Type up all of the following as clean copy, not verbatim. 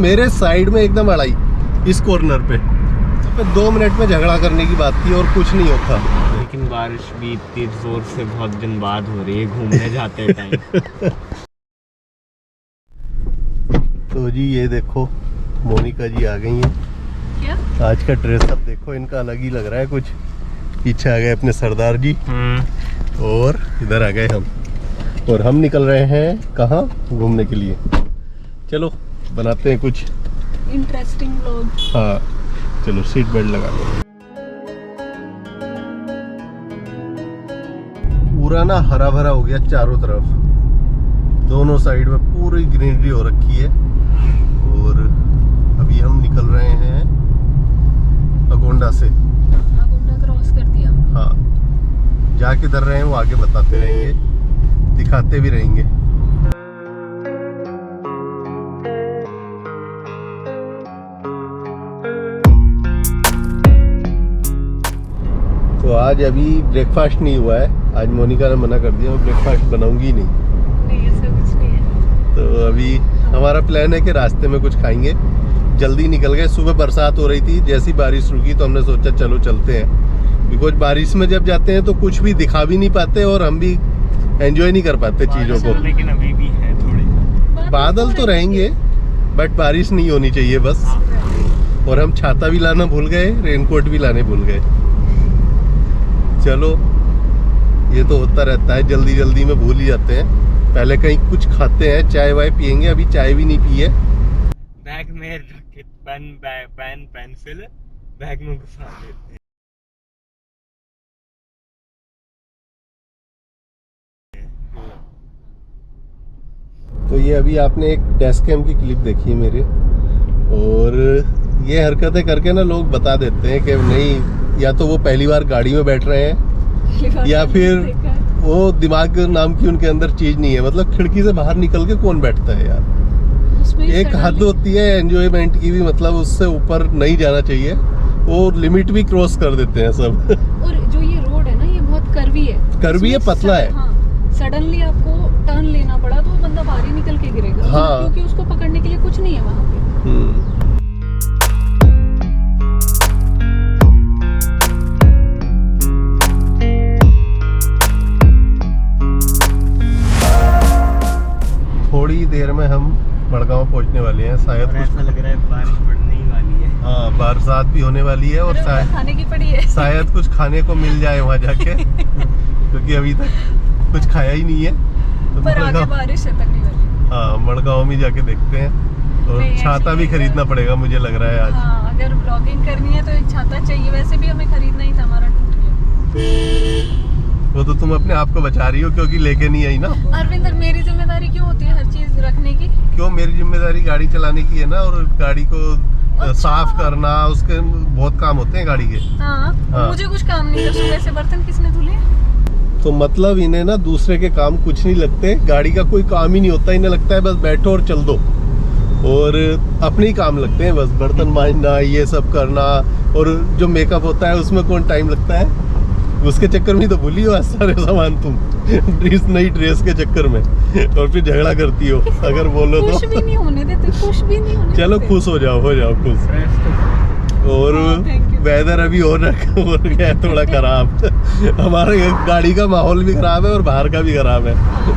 मेरे साइड में एकदम अड़ाई इस कॉर्नर पे। तो 2 मिनट में झगड़ा करने की बात थी और कुछ नहीं होता। लेकिन बारिश भी इतनी जोर से बहुत दिन बाद हो रही है घूमने जाते टाइम। तो जी ये देखो मोनिका जी आ गई हैं। क्या? आज का ड्रेस अब देखो इनका अलग ही लग रहा है कुछ। पीछे आ गए अपने सरदार जी और इधर आ गए हम, और हम निकल रहे हैं कहाँ घूमने के लिए। चलो बनाते हैं कुछ इंटरेस्टिंग व्लॉग। हाँ चलो सीट बेल्ट लगा लो। पूरा ना हरा भरा हो गया चारों तरफ, दोनों साइड में पूरी ग्रीनरी हो रखी है। और अभी हम निकल रहे हैं अगोंडा से। अगोंडा क्रॉस कर दिया। हाँ जा किधर रहे हैं वो आगे बताते रहेंगे, दिखाते भी रहेंगे। तो आज अभी ब्रेकफास्ट नहीं हुआ है, आज मोनिका ने मना कर दिया, मैं ब्रेकफास्ट बनाऊंगी नहीं। ऐसा कुछ नहीं है। तो अभी हमारा प्लान है कि रास्ते में कुछ खाएंगे। जल्दी निकल गए, सुबह बरसात हो रही थी, जैसी बारिश रुकी तो हमने सोचा चलो चलते हैं। बिकॉज बारिश में जब जाते हैं तो कुछ भी दिखा भी नहीं पाते और हम भी एंजॉय नहीं कर पाते चीज़ों को। लेकिन अभी भी है थोड़े बादल तो रहेंगे बट बारिश नहीं होनी चाहिए बस। और हम छाता भी लाना भूल गए, रेनकोट भी लाने भूल गए। चलो ये तो होता रहता है, जल्दी जल्दी में भूल ही जाते हैं। पहले कहीं कुछ खाते हैं, चाय वाय पियेंगे, अभी चाय भी नहीं पी है। बैग में पेन पेंसिल बैग में घुसा देते हैं। तो ये अभी आपने एक डेस्क कैम की क्लिप देखी है मेरे, और ये हरकतें करके ना लोग बता देते हैं कि नहीं, या तो वो पहली बार गाड़ी में बैठ रहे हैं या फिर वो दिमाग नाम की उनके अंदर चीज नहीं है। मतलब खिड़की से बाहर निकल के कौन बैठता है यार। एक हद होती है एंजॉयमेंट की भी, मतलब उससे ऊपर नहीं जाना चाहिए। वो लिमिट भी क्रॉस कर देते हैं सब। और जो ये रोड है ना ये बहुत कर्वी है। कर्वी है, पतला है। हाँ, सडनली आपको टर्न लेना पड़ा तो वो बंदा बाहर ही निकल के गिरेगा। हाँ। क्योंकि उसको पकड़ने के लिए कुछ नहीं है वहाँ पे। थोड़ी देर में हम बड़गांव पहुंचने वाले हैं शायद। और ऐसा लग रहा है बारिश पड़ने ही वाली है। हाँ बरसात भी होने वाली है और शायद खाने की पड़ी है। शायद कुछ खाने को मिल जाए वहाँ जाके, क्योंकि अभी तक कुछ खाया ही नहीं है। तो पर आगे बारिश तकनी वाली। हाँ मड़गांव में जाके देखते हैं। और छाता भी खरीदना पड़ेगा मुझे लग रहा है आज। हाँ, अगर ब्लॉगिंग करनी है तो एक छाता चाहिए। वैसे भी हमें खरीदना ही था, हमारा टूट गया। वो तो तुम अपने आप को बचा रही हो क्योंकि लेके नहीं आई ना। अरविंदर मेरी जिम्मेदारी क्यों होती है हर चीज रखने की? क्यों, मेरी जिम्मेदारी गाड़ी चलाने की है ना, और गाड़ी को साफ करना, उसके बहुत काम होते हैं गाड़ी के। हाँ। मुझे कुछ काम नहीं था। सुबह से बर्तन किसने धुले? तो मतलब इन्हें ना दूसरे के काम कुछ नहीं लगते, गाड़ी का कोई काम ही नहीं होता। इन्हें लगता है बस बैठो और चल दो, और अपने ही काम लगते हैं बस, बर्तन मांजना, ये सब करना। और जो मेकअप होता है उसमें कौन टाइम लगता है, उसके चक्कर में तो भूली हो आज सारे सामान तुम। नई ड्रेस के चक्कर में, और फिर झगड़ा करती हो अगर बोलो तो। खुश भी नहीं होने देते, खुश भी नहीं होने चलो देते। खुश हो जाओ खुश। और वेदर अभी हो गया है थोड़ा खराब। हमारे गाड़ी का माहौल भी खराब है और बाहर का भी खराब है।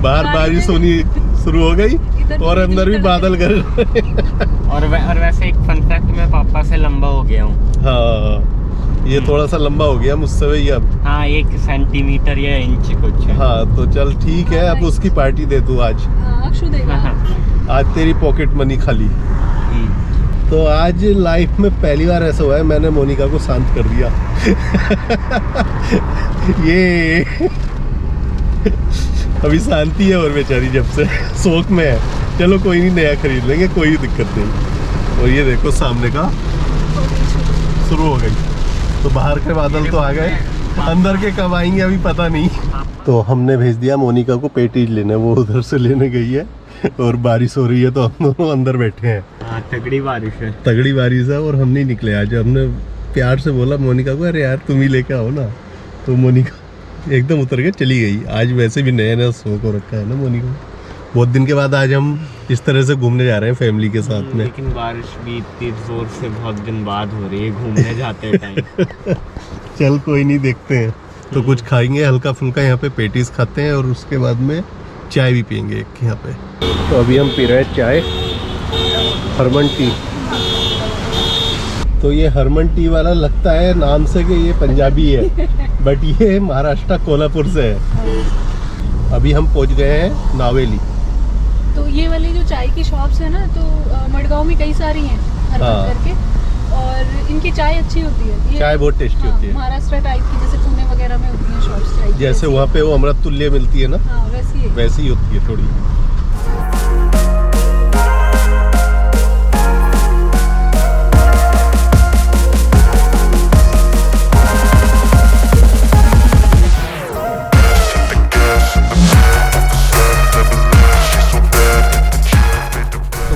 बाहर बारिश होनी शुरू हो गई और अंदर भी बादल कर रहे हैं। और वैसे एक फन फैक्ट, मैं पापा से लंबा हो गया हूँ। हाँ ये थोड़ा सा लंबा हो गया मुझसे भाई अब। हाँ 1 सेंटीमीटर या इंच कुछ है। हाँ तो चल ठीक है, अब उसकी पार्टी दे तू आज। हाँ, अक्षु देगा। आज तेरी पॉकेट मनी खाली। तो आज लाइफ में पहली बार ऐसा हुआ है मैंने मोनिका को शांत कर दिया। ये अभी शांति है, और बेचारी जब से शौक में है। चलो कोई नहीं, नया खरीद लेंगे, कोई दिक्कत नहीं। और ये देखो सामने का शुरू हो गई। तो बाहर के बादल तो आ गए, अंदर के कब आएंगे अभी पता नहीं। तो हमने भेज दिया मोनिका को पेटीज लेने, वो उधर से लेने गई है। और बारिश हो रही है तो हम दोनों अंदर बैठे हैं। हाँ तगड़ी बारिश है। तगड़ी बारिश है और हम नहीं निकले आज। हमने प्यार से बोला मोनिका को, अरे यार तुम ही लेके आओ ना। तो मोनिका एकदम उतर के चली गई। आज वैसे भी नया नया शौक हो रखा है ना मोनिका, बहुत दिन के बाद आज हम इस तरह से घूमने जा रहे हैं फैमिली के साथ में। लेकिन बारिश भी इतनी जोर से बहुत दिन बाद हो रही है घूमने जाते टाइम। चल कोई नहीं, देखते हैं। तो कुछ खाएंगे हल्का फुल्का, यहाँ पे पेटीज खाते हैं और उसके बाद में चाय भी पियेंगे एक यहाँ पे। तो अभी हम पी रहे हैं चाय, हरमन टी। तो ये हरमन टी वाला लगता है नाम से कि ये पंजाबी है, बट ये महाराष्ट्र कोल्हापुर से है। अभी हम पहुंच गए हैं नावेली। तो ये वाली जो चाय की शॉप्स है ना, तो मडगांव में कई सारी हैं हरमन करके, और इनकी चाय अच्छी होती है। ये चाय बहुत टेस्टी होती है, महाराष्ट्र टाइप की, जैसे पुणे वगैरह में होती है शॉप्स चाय की। जैसे वहाँ पे वो अमृत तुल्य मिलती है ना, हाँ वैसी है। वैसी ही होती है थोड़ी।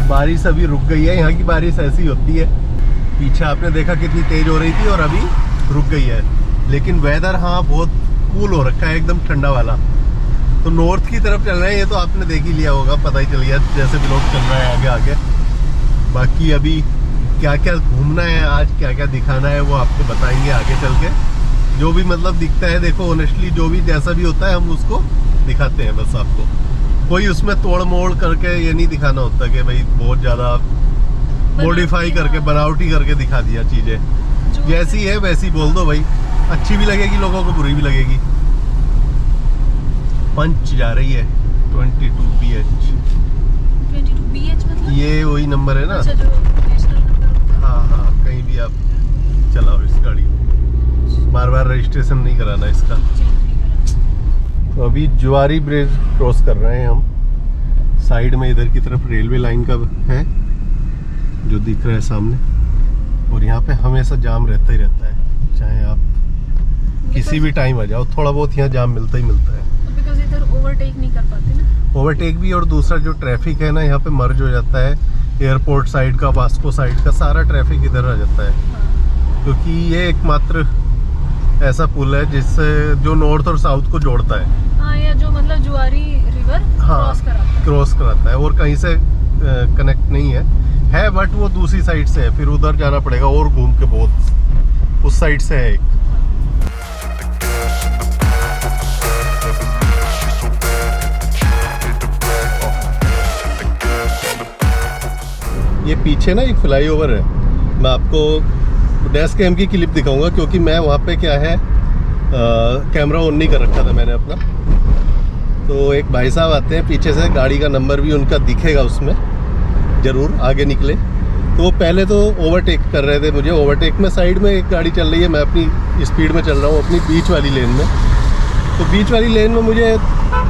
बारिश अभी रुक गई है, यहाँ की बारिश ऐसी होती है। पीछे आपने देखा कितनी तेज हो रही थी और अभी रुक गई है, लेकिन वेदर हाँ बहुत कूल हो रखा है, एकदम ठंडा वाला। तो नॉर्थ की तरफ चल रहे हैं, ये तो आपने देख ही लिया होगा, पता ही चल गया जैसे भी लोग चल रहा है आगे आगे। बाकी अभी क्या क्या घूमना है आज, क्या क्या दिखाना है, वो आपको बताएंगे आगे चल के। जो भी मतलब दिखता है, देखो ऑनेस्टली जो भी जैसा भी होता है हम उसको दिखाते हैं बस आपको। कोई उसमें तोड़ मोड़ करके ये नहीं दिखाना होता कि भाई बहुत ज़्यादा मॉडिफाई करके बनावटी करके दिखा दिया चीज़ें। जैसी है वैसी बोल दो भाई, अच्छी भी लगेगी लोगों को, बुरी भी लगेगी। पंच जा रही है 22 BH। 22 BH मतलब ये वही नंबर है ना। अच्छा, जो नेशनल नंबर। हाँ, कहीं भी आप चलाओ इस गाड़ी को, बार बार रजिस्ट्रेशन नहीं कराना इसका। तो अभी जुआरी ब्रिज क्रॉस कर रहे हैं हम। साइड में इधर की तरफ रेलवे लाइन का है जो दिख रहा है सामने, और यहाँ पे हमेशा जाम रहता ही रहता है, चाहे आप किसी भी टाइम आ जाओ, थोड़ा बहुत यहाँ जाम मिलता ही मिलता है। बिकॉज़ इधर ओवरटेक नहीं कर पाते ना। ओवरटेक भी, और दूसरा जो ट्रैफिक है ना यहाँ पे मर्ज हो जाता है। एयरपोर्ट साइड का, वास्को साइड का सारा ट्रैफिक इधर आ जाता है, क्योंकि ये एकमात्र ऐसा पुल है जिससे जो नॉर्थ और साउथ को जोड़ता है। हाँ, या जो मतलब जुआरी रिवर क्रॉस कराता है, और कहीं से कनेक्ट नहीं है बट वो दूसरी साइड से है, फिर उधर जाना पड़ेगा और घूम के, बहुत उस साइड से है एक। ये पीछे ना एक फ्लाईओवर है, मैं आपको डैश कैम की क्लिप दिखाऊंगा, क्योंकि मैं वहाँ पे क्या है कैमरा ऑन नहीं कर रखा था मैंने अपना। तो एक भाई साहब आते हैं पीछे से, गाड़ी का नंबर भी उनका दिखेगा उसमें ज़रूर आगे निकले। तो वो पहले तो ओवरटेक कर रहे थे मुझे, ओवरटेक में साइड में एक गाड़ी चल रही है, मैं अपनी स्पीड में चल रहा हूँ अपनी बीच वाली लेन में। तो बीच वाली लेन में मुझे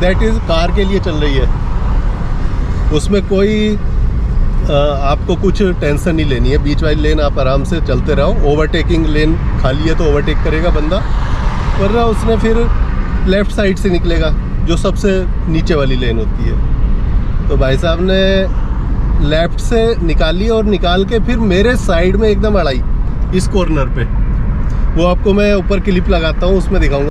दैट इज़ कार के लिए चल रही है, उसमें कोई आपको कुछ टेंशन नहीं लेनी है। बीच वाली लेन आप आराम से चलते रहो, ओवरटेकिंग लेन खाली है तो ओवरटेक करेगा बंदा, वरना उसने फिर लेफ़्ट साइड से निकलेगा जो सबसे नीचे वाली लेन होती है। तो भाई साहब ने लेफ़्ट से निकाली और निकाल के फिर मेरे साइड में एकदम अड़ाई इस कॉर्नर पे। वो आपको मैं ऊपर क्लिप लगाता हूँ, उसमें दिखाऊंगा।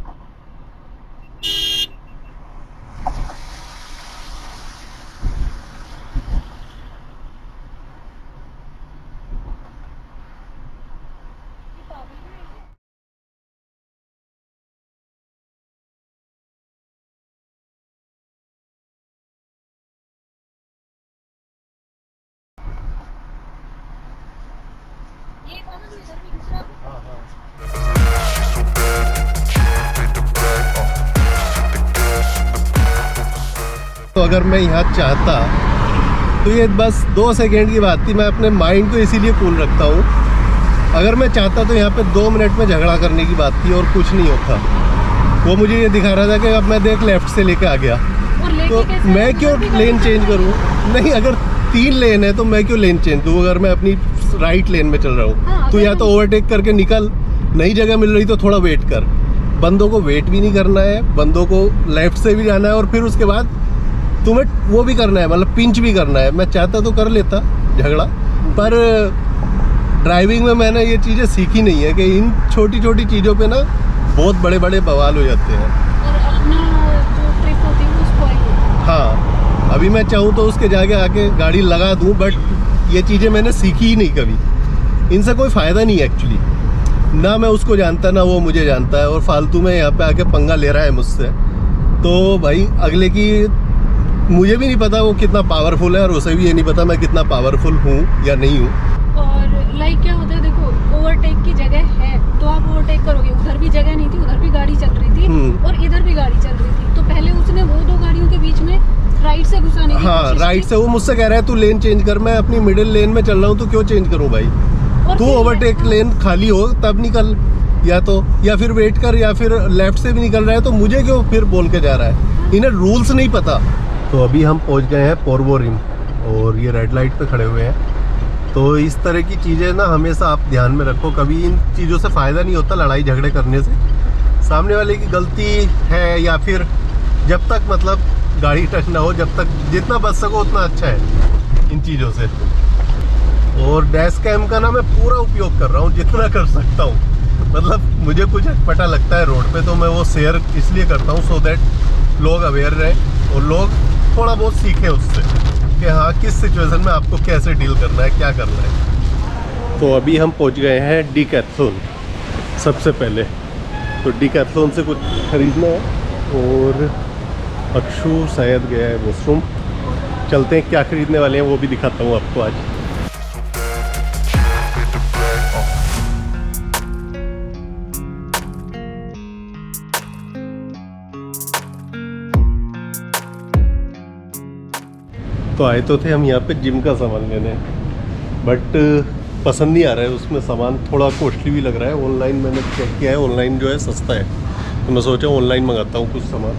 तो अगर मैं यहाँ चाहता तो ये बस 2 सेकेंड की बात थी, मैं अपने माइंड को इसीलिए कूल रखता हूँ। अगर मैं चाहता तो यहाँ पे 2 मिनट में झगड़ा करने की बात थी और कुछ नहीं होता। वो मुझे ये दिखा रहा था कि अब मैं देख लेफ़्ट से लेके आ गया, तो मैं क्यों लेन चेंज करूँ? नहीं, अगर 3 लेन है तो मैं क्यों लेन चेंज करूँ? अगर मैं अपनी राइट लेन में चल रहा हूँ तो या तो ओवरटेक करके निकल, नई जगह मिल रही तो थोड़ा वेट कर। बंदों को वेट भी नहीं करना है, बंदों को लेफ़्ट से भी जाना है और फिर उसके बाद तुम्हें वो भी करना है, मतलब पिंच भी करना है। मैं चाहता तो कर लेता झगड़ा, पर ड्राइविंग में मैंने ये चीज़ें सीखी नहीं है कि इन छोटी छोटी चीज़ों पे ना बहुत बड़े बड़े बवाल हो जाते हैं। और अपना जो ट्रिप होती है वो स्पॉइल होती है। हाँ, अभी मैं चाहूँ तो उसके जाके आके गाड़ी लगा दूँ, बट ये चीज़ें मैंने सीखी ही नहीं कभी। इनसे कोई फ़ायदा नहीं है एक्चुअली, ना मैं उसको जानता ना वो मुझे जानता है, और फालतू में यहाँ पे आके पंगा ले रहा है मुझसे। तो भाई अगले की मुझे भी नहीं पता वो कितना पावरफुल है, और उसे भी ये नहीं पता मैं कितना पावरफुल हूँ या नहीं हूँ। और लाइक क्या होता है, देखो ओवरटेक की जगह है तो आप ओवरटेक करोगे। उधर भी जगह नहीं थी, उधर भी गाड़ी चल रही थी और इधर भी गाड़ी चल रही थी, तो पहले उसने वो दो गाड़ियों के बीच में राइट से घुसाने की हाँ, कोशिश राइट की। से वो मुझसे कह रहा है तू लेन चेंज कर, मैं अपनी मिडिल लेन में चल रहा हूँ, तो क्यों चेंज करूँ भाई? और तू फिर ओवरटेक हाँ, लेन खाली हो तब निकल, या फिर वेट कर, या फिर लेफ्ट से भी निकल रहा है तो मुझे क्यों फिर बोल के जा रहा है? इन्हें रूल्स नहीं पता। तो अभी हम पहुंच गए हैं पोरबोरिम, और ये रेड लाइट पे खड़े हुए हैं। तो इस तरह की चीज़ें ना हमेशा आप ध्यान में रखो, कभी इन चीज़ों से फ़ायदा नहीं होता लड़ाई झगड़े करने से। सामने वाले की गलती है, या फिर जब तक मतलब गाड़ी टच ना हो, जब तक जितना बच सको उतना अच्छा है इन चीज़ों से। और डैश कैम का ना मैं पूरा उपयोग कर रहा हूँ जितना कर सकता हूँ। मतलब मुझे कुछ पता लगता है रोड पे तो मैं वो शेयर इसलिए करता हूँ, सो दैट लोग अवेयर रहें और लोग थोड़ा बहुत सीखें उससे कि हाँ किस सिचुएशन में आपको कैसे डील करना है, क्या करना है। तो अभी हम पहुँच गए हैं डीकैथलॉन सबसे पहले। तो डीकैथलॉन से कुछ खरीदना है, और अक्षु शायद गया है वॉशरूम। चलते हैं, क्या खरीदने वाले हैं वो भी दिखाता हूँ आपको आज। तो आए तो थे हम यहाँ पे जिम का सामान लेने, बट पसंद नहीं आ रहा है उसमें सामान, थोड़ा कॉस्टली भी लग रहा है। ऑनलाइन मैंने चेक किया है, ऑनलाइन जो है सस्ता है, तो मैं सोचा ऑनलाइन मंगाता हूँ कुछ सामान,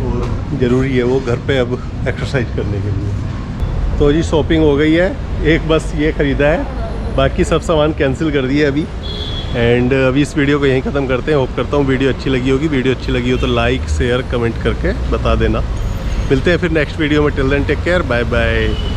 और ज़रूरी है वो घर पे अब एक्सरसाइज करने के लिए। तो जी शॉपिंग हो गई है, एक बस ये ख़रीदा है, बाकी सब सामान कैंसिल कर दिए अभी। एंड अभी इस वीडियो को यहीं ख़त्म करते हैं। होप करता हूँ वीडियो अच्छी लगी होगी। वीडियो अच्छी लगी हो तो लाइक शेयर कमेंट करके बता देना। मिलते हैं फिर नेक्स्ट वीडियो में। Till then take care, bye bye.